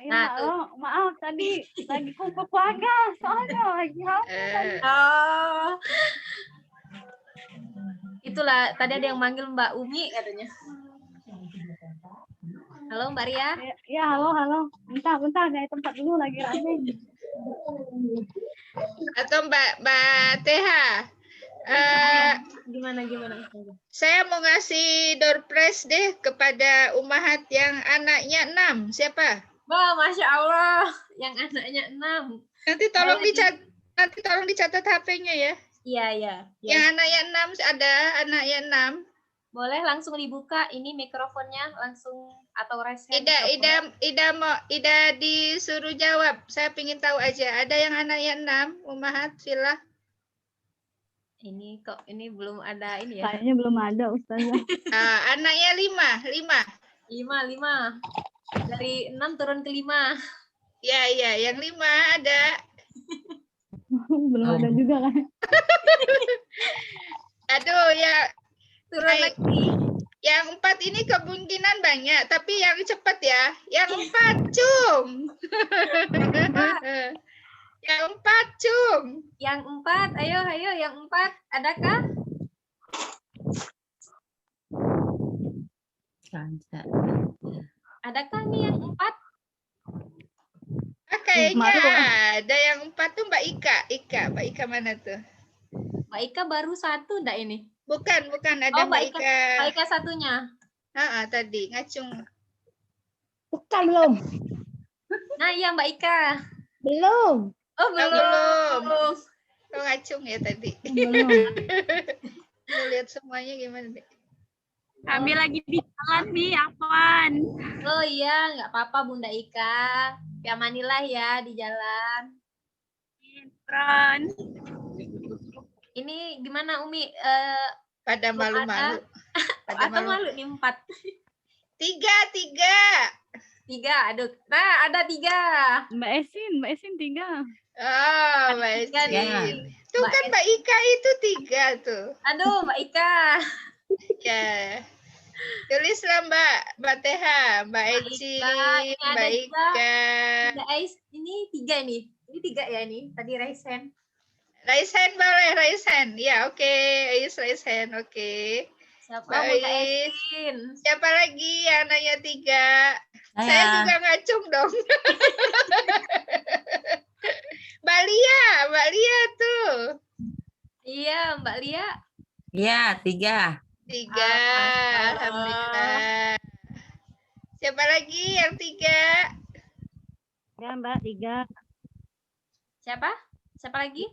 Nah, tuh. Maaf tadi lagi kumpul keluarga, soalnya lagi Oh. Itulah tadi ada yang manggil Mbak Umi katanya. Halo Mbak Ria. Ya, halo. Bentar, dari tempat dulu lagi rame. Atau Mbak Teha. Gimana? Saya mau ngasih door prize deh kepada Umahat yang anaknya 6. Siapa? Wah, Masya Allah. Yang anaknya 6. Nanti tolong dicatat HP-nya ya. Iya. Yang anaknya 6 ada anaknya 6. Boleh langsung dibuka ini mikrofonnya langsung atau raise hand. Ida disuruh jawab. Saya ingin tahu aja. Ada yang anaknya 6, Umahat, Villa? Ini kok ini belum ada ini ya. Kayaknya belum ada, Ustazah. Anaknya 5. 5. Dari 6 turun ke 5. Ya, yang 5 ada. Belum ada juga kan. Aduh, ya. Turun lagi. Yang 4 ini kemungkinan banyak, tapi yang cepat ya. Yang 4, Cum. Yang 4, Cum. Yang 4, ayo yang 4. Adakah? Adakah nih yang 4? Kayaknya ada yang 4 tuh Mbak Ika. Mbak Ika mana tuh? Mbak Ika baru 1 enggak ini? Bukan ada Mbak Ika. Mbak Ika satunya. Tadi ngacung. Bukan, belum. Nah, iya Mbak Ika. Belum. Oh, belum. Kau ngacung ya tadi. Belum. Mau lihat semuanya gimana deh? Kami lagi di jalan nih, Afwan. Oh iya, nggak apa-apa Bunda Ika. Amanilah ya di jalan. Ini gimana Umi? Pada malu-malu. Atau malu nih 4? 3. Aduh. Nah, ada 3. Mbak Esin 3. Oh, Mbak Esin. Tuh kan Mbak Ika itu 3 tuh. Aduh, Mbak Ika. Ya. Tulislah Mbak Teha, Mbak Eci, Mbak Ika. Ini 3 nih. Ini 3 ya nih. Tadi raise hand. Raise hand boleh, raise hand. Ya, oke. Ais raise hand, oke. Siapa Bunda Esin? Siapa lagi anaknya 3? Saya juga ngacung dong. Mbak Lia tuh. Iya, Mbak Lia. Iya, 3. 3, alhamdulillah. Siapa lagi yang 3? Ya, Mbak, 3. Siapa lagi?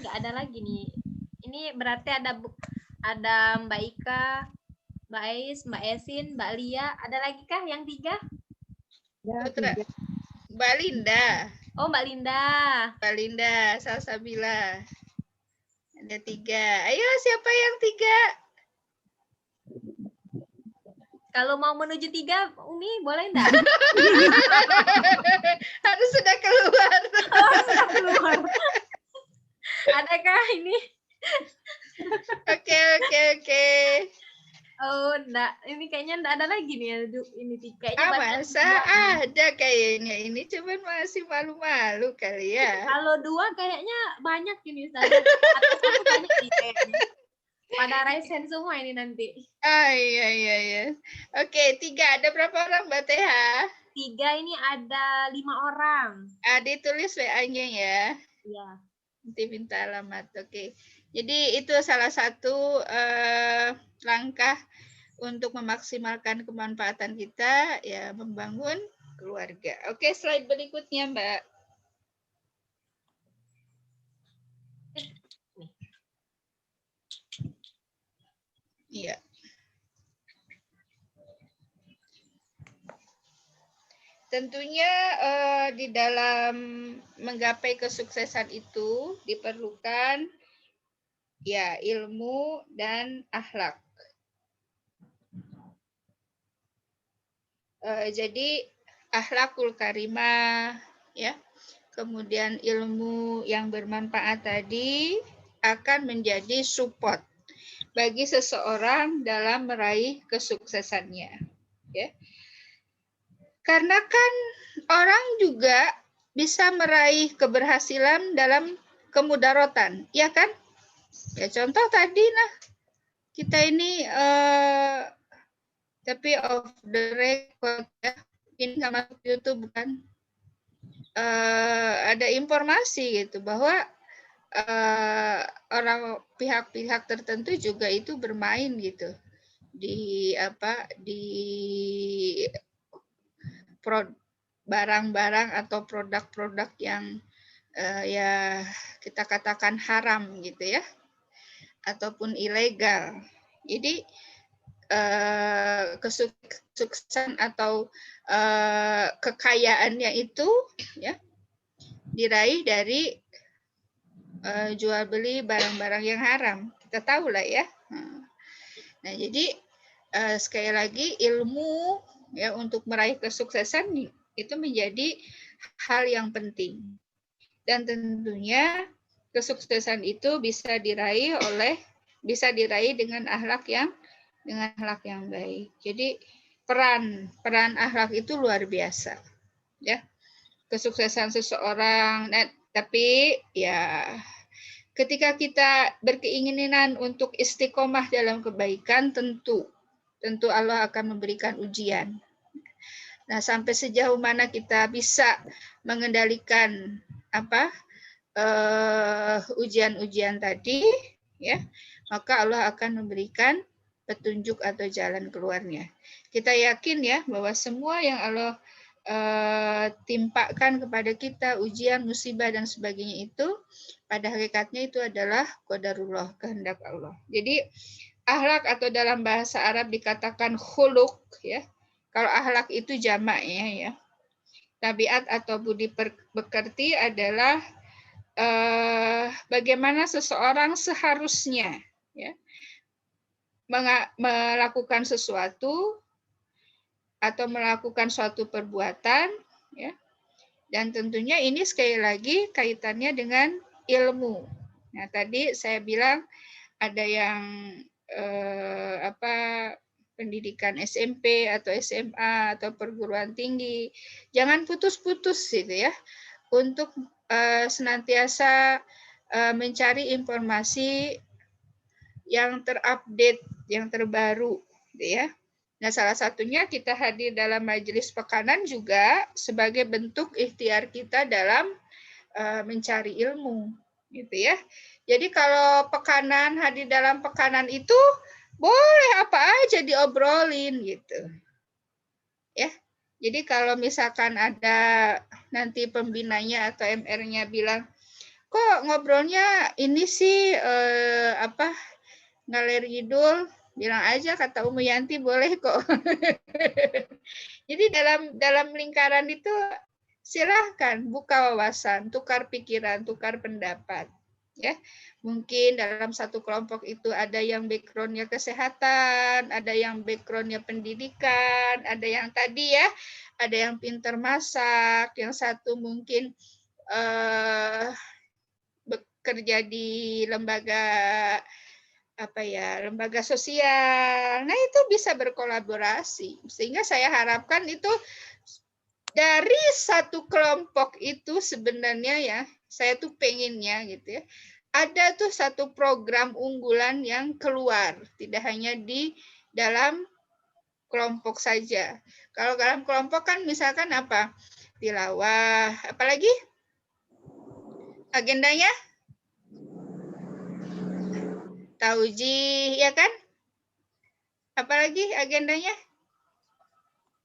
Nggak ada lagi nih. Ini berarti ada Mbak Ika, Mbak Ais, Mbak Esin, Mbak Lia. Ada lagi kah yang 3? Putra. Mbak Linda. Oh, Mbak Linda. Salsabila. Ada 3. Ayo, siapa yang 3? Kalau mau menuju 3, Umi boleh enggak? Harus sudah keluar. Sudah keluar. Adakah ini? Oke. Oh, enggak. Ini kayaknya enggak ada lagi nih. Ini 3. Masa ada kayaknya. Ini cuman masih malu-malu kali ya. Kalau 2 kayaknya banyak ini. Atau 1 banyak nih kayaknya. Pada raise hand semua ini nanti. Iya. Oke, 3. Ada berapa orang Mbak Teha? 3 ini ada 5 orang. Ditulis WA-nya ya. Iya. Nanti minta alamat. Oke. Jadi itu salah satu langkah untuk memaksimalkan kemanfaatan kita, ya membangun keluarga. Oke, slide berikutnya, Mbak. Iya. Tentunya di dalam menggapai kesuksesan itu diperlukan ya ilmu dan akhlak. Jadi akhlakul karimah, ya, kemudian ilmu yang bermanfaat tadi akan menjadi support bagi seseorang dalam meraih kesuksesannya, ya. Karena kan orang juga bisa meraih keberhasilan dalam kemudaratan, ya kan? Ya contoh tadi, nah kita ini tapi off the record ya, ini nggak masuk YouTube kan? Ada informasi gitu bahwa orang pihak-pihak tertentu juga itu bermain gitu di barang-barang atau produk-produk yang ya kita katakan haram gitu ya, ataupun ilegal. Jadi kesuksesan atau kekayaannya itu ya diraih dari jual beli barang-barang yang haram. Kita tahu lah ya. Nah, jadi sekali lagi ilmu ya untuk meraih kesuksesan itu menjadi hal yang penting. Dan tentunya kesuksesan itu bisa diraih dengan akhlak yang baik. Jadi peran akhlak itu luar biasa. Ya. Kesuksesan seseorang, tapi ya ketika kita berkeinginan untuk istiqomah dalam kebaikan, tentu Allah akan memberikan ujian. Nah, sampai sejauh mana kita bisa mengendalikan ujian-ujian tadi, ya, maka Allah akan memberikan petunjuk atau jalan keluarnya. Kita yakin ya bahwa semua yang Allah timpakan kepada kita, ujian, musibah dan sebagainya itu pada hakikatnya itu adalah qadarullah, kehendak Allah. Jadi akhlak atau dalam bahasa Arab dikatakan khuluq ya. Kalau akhlak itu jamaknya ya. Tabiat atau budi pekerti adalah bagaimana seseorang seharusnya ya melakukan sesuatu atau melakukan suatu perbuatan ya. Dan tentunya ini sekali lagi kaitannya dengan ilmu. Nah, tadi saya bilang ada yang pendidikan SMP atau SMA atau perguruan tinggi. Jangan putus-putus gitu ya untuk senantiasa mencari informasi yang terupdate, yang terbaru gitu ya. Nah, salah satunya kita hadir dalam majelis pekanan juga sebagai bentuk ikhtiar kita dalam mencari ilmu, gitu ya. Jadi kalau pekanan, hadir dalam pekanan itu boleh apa aja diobrolin gitu. Ya. Jadi kalau misalkan ada nanti pembinanya atau MR-nya bilang, kok ngobrolnya ini sih ngalir ngidul, bilang aja kata Umu Yanti boleh kok. Jadi dalam lingkaran itu silahkan buka wawasan, tukar pikiran, tukar pendapat. Ya, mungkin dalam satu kelompok itu ada yang background-nya kesehatan, ada yang background-nya pendidikan, ada yang tadi ya, ada yang pintar masak, yang satu mungkin bekerja di lembaga sosial. Nah, itu bisa berkolaborasi. Sehingga saya harapkan itu dari satu kelompok itu sebenarnya ya, saya tuh pengennya gitu ya, ada tuh satu program unggulan yang keluar, tidak hanya di dalam kelompok saja. Kalau dalam kelompok kan misalkan apa? Tilawah, apalagi agendanya? Taujih, ya kan? Apalagi agendanya?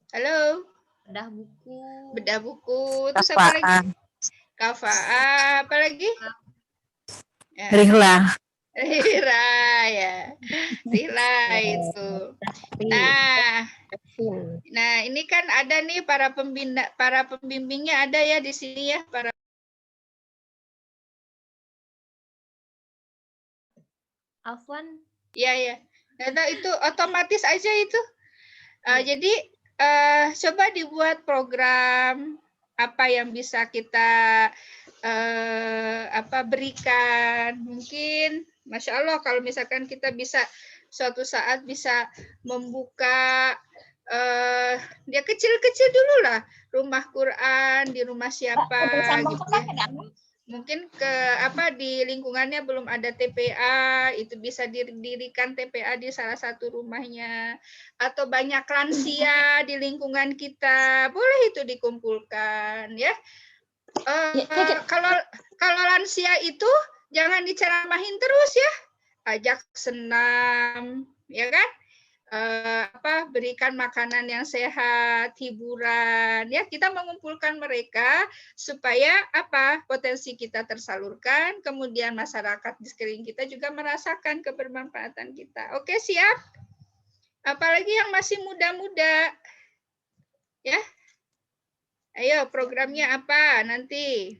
Halo? Bedah buku. Bedah buku. Terus apa lagi? Kafaan. Kafaa. Apa lagi? Ya. Rihlah. Rira ya. Rila itu. Nah, ini kan ada nih para pembimbingnya ada ya di sini ya, para Afwan. ya. Nah, itu otomatis aja itu. Jadi coba dibuat program apa yang bisa kita berikan. Mungkin Masya Allah kalau misalkan kita bisa suatu saat bisa membuka dia kecil-kecil dulu lah, rumah Quran di rumah siapa gitu ya. Mungkin di lingkungannya belum ada TPA, itu bisa didirikan TPA di salah satu rumahnya, atau banyak lansia di lingkungan kita, boleh itu dikumpulkan ya. Kalau lansia itu jangan diceramahin terus ya, ajak senam ya kan. Berikan makanan yang sehat, hiburan, ya kita mengumpulkan mereka supaya potensi kita tersalurkan, kemudian masyarakat di sekeliling kita juga merasakan kebermanfaatan kita. Oke, siap? Apalagi yang masih muda-muda, ya? Ayo, programnya apa nanti?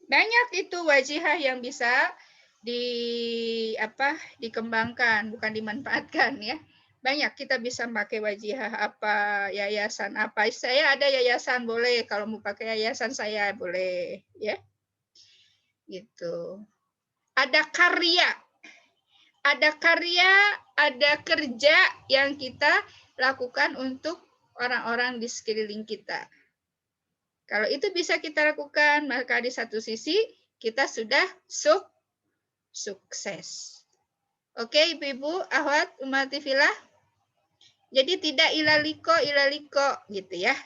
Banyak itu wajihah yang bisa dikembangkan, bukan dimanfaatkan ya. Banyak kita bisa pakai wajihah apa, yayasan apa. Saya ada yayasan boleh, kalau mau pakai yayasan saya boleh ya. Gitu. Ada karya, ada kerja yang kita lakukan untuk orang-orang di sekeliling kita. Kalau itu bisa kita lakukan, maka di satu sisi kita sudah sukses. Oke, Ibu-ibu, akhwat, umatifillah. Jadi tidak ilaliko gitu ya.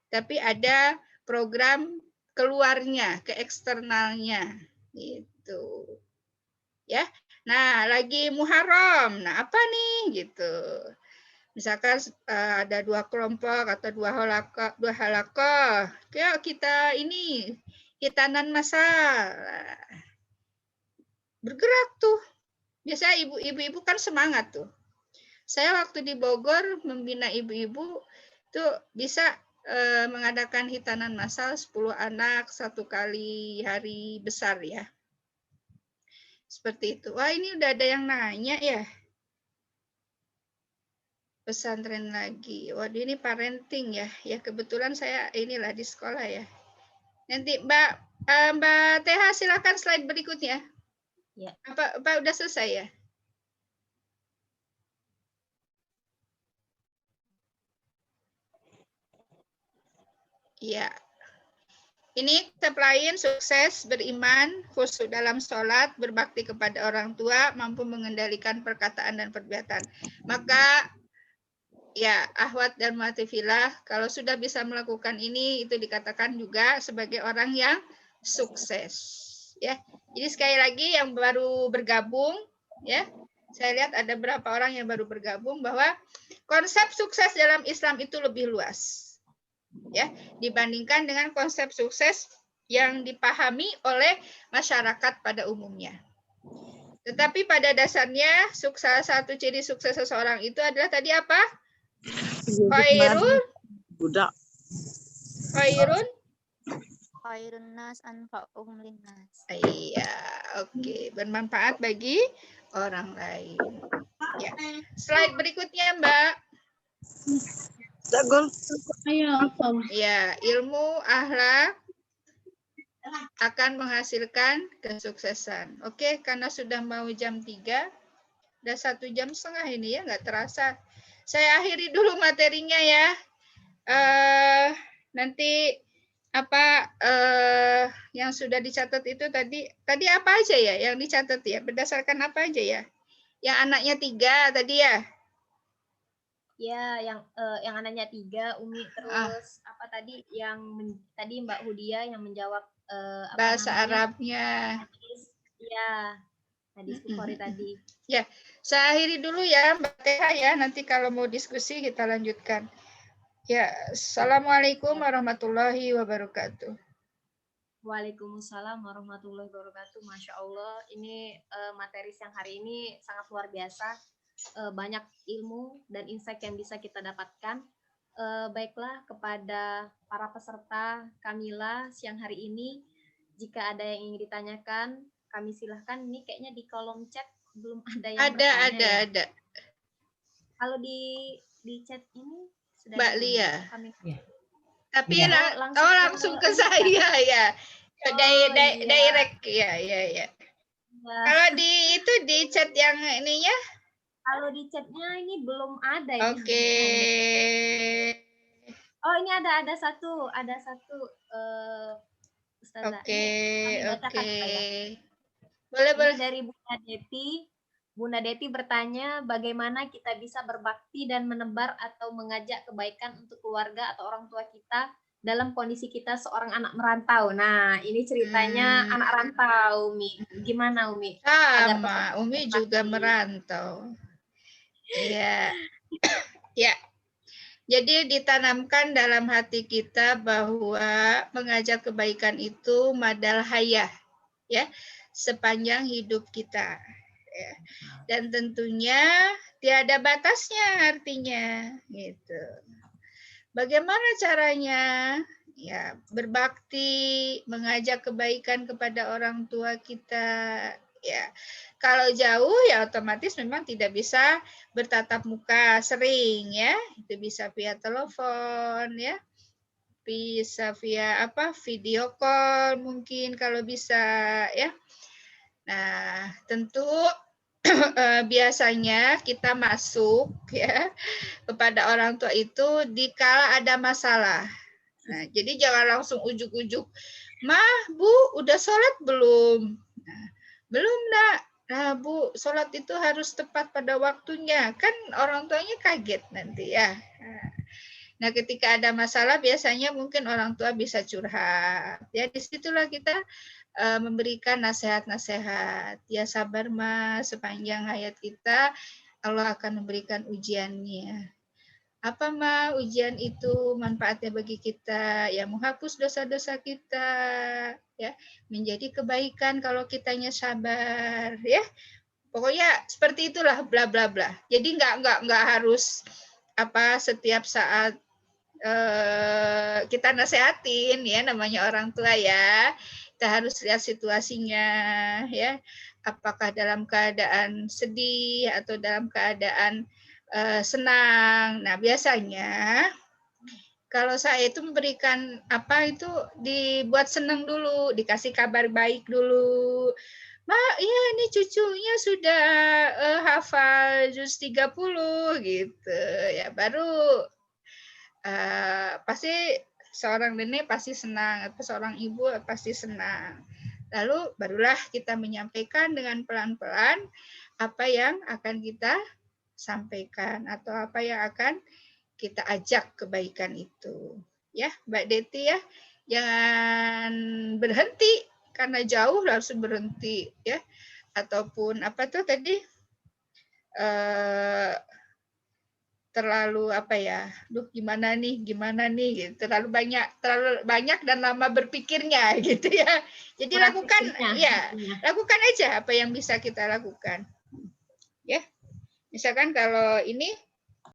Tapi ada program keluarnya, ke eksternalnya gitu. Ya. Nah, lagi Muharram. Nah, apa nih gitu. Misalkan ada 2 kelompok atau 2 halakoh. Yuk kita ini hitanan masal. Bergerak tuh. Biasanya ibu-ibu kan semangat tuh. Saya waktu di Bogor membina ibu-ibu tuh bisa mengadakan hitanan massal 10 anak 1 kali hari besar ya. Seperti itu. Wah, ini udah ada yang nanya ya. Pesantren lagi. Waduh, ini parenting ya. Ya kebetulan saya inilah di sekolah ya. Nanti Mbak Teha silakan slide berikutnya. Ya. Apa udah selesai ya? Iya. Ini step lain, sukses, beriman, khusyuk dalam sholat, berbakti kepada orang tua, mampu mengendalikan perkataan dan perbuatan. Maka ya, akhwat dan matifillah, kalau sudah bisa melakukan ini, itu dikatakan juga sebagai orang yang sukses. Ya, jadi sekali lagi yang baru bergabung, ya, saya lihat ada berapa orang yang baru bergabung bahwa konsep sukses dalam Islam itu lebih luas. Ya, dibandingkan dengan konsep sukses yang dipahami oleh masyarakat pada umumnya. Tetapi pada dasarnya salah satu ciri sukses seseorang itu adalah tadi apa? Khairun nas anfa'uhum linnas. Iya, oke. Bermanfaat bagi orang lain. Ya. Slide berikutnya, Mbak. Ya, ilmu akhlak akan menghasilkan kesuksesan. Oke, karena sudah mau jam 3, udah 1,5 jam ini ya, nggak terasa. Saya akhiri dulu materinya ya. Nanti yang sudah dicatat itu tadi apa aja ya yang dicatat ya? Berdasarkan apa aja ya? Yang anaknya 3 tadi ya? Ya, yang anaknya 3, Umi, terus apa tadi tadi Mbak Hudia yang menjawab bahasa Arabnya. Ya. hadis Bukhari tadi. Ya, saya akhiri dulu ya Mbak Teha ya. Nanti kalau mau diskusi kita lanjutkan. Ya, Assalamualaikum warahmatullahi wabarakatuh. Waalaikumsalam warahmatullahi wabarakatuh. Masya Allah, ini materi siang hari ini sangat luar biasa. Banyak ilmu dan insight yang bisa kita dapatkan. Baiklah, kepada para peserta Kamila siang hari ini, jika ada yang ingin ditanyakan, kami silahkan. Ini kayaknya di kolom chat belum ada yang bertanya. Ada. Kalau di chat ini sudah Mbak belum? Lia. Kami... Tapi Iya. langsung ke saya ya. Direct ya. Kalau di chat yang ininya? Kalau di chatnya ini belum ada. Oke. Oh, ini ada satu Ustazah. Oke. Boleh. Boleh. Dari Bunda Deti bertanya, bagaimana kita bisa berbakti dan menebar atau mengajak kebaikan untuk keluarga atau orang tua kita dalam kondisi kita seorang anak merantau. Nah, ini ceritanya anak rantau, Umi. Gimana, Umi? Sama, Umi juga merantau. Iya. Ya. Jadi ditanamkan dalam hati kita bahwa mengajak kebaikan itu madal hayah, ya, sepanjang hidup kita. Ya. Dan tentunya tiada batasnya artinya, gitu. Bagaimana caranya? Ya, berbakti, mengajak kebaikan kepada orang tua kita. Ya, kalau jauh ya otomatis memang tidak bisa bertatap muka sering ya. Itu bisa via telepon ya. Bisa via video call mungkin kalau bisa ya. Nah, tentu biasanya kita masuk ya kepada orang tua itu dikala ada masalah. Nah, jadi jangan langsung ujuk-ujuk, "Mah, Bu, udah sholat belum?" Nah, "Belum, Nak." "Nah, Bu, sholat itu harus tepat pada waktunya." Kan orang tuanya kaget nanti ya. Nah, ketika ada masalah biasanya mungkin orang tua bisa curhat. Ya, disitulah kita memberikan nasihat-nasihat. Ya, sabar, Mas, sepanjang hayat kita Allah akan memberikan ujiannya. Apa mah ujian itu manfaatnya bagi kita? Ya, menghapus dosa-dosa kita, ya, menjadi kebaikan kalau kitanya sabar, ya. Pokoknya seperti itulah bla bla bla. Jadi nggak harus setiap saat kita nasehatin ya, namanya orang tua ya. Kita harus lihat situasinya ya. Apakah dalam keadaan sedih atau dalam keadaan senang. Nah, biasanya kalau saya itu memberikan dibuat senang dulu, dikasih kabar baik dulu. "Mak, ya ini cucunya sudah hafal juz 30 gitu." Ya, baru pasti seorang nenek pasti senang atau seorang ibu pasti senang. Lalu barulah kita menyampaikan dengan pelan-pelan apa yang akan kita sampaikan atau apa yang akan kita ajak kebaikan itu. Ya, Mbak Deti ya, jangan berhenti karena jauh langsung berhenti ya. Ataupun terlalu gimana nih gitu. Terlalu banyak dan lama berpikirnya gitu ya. Jadi lakukan aja apa yang bisa kita lakukan. Ya. Misalkan kalau ini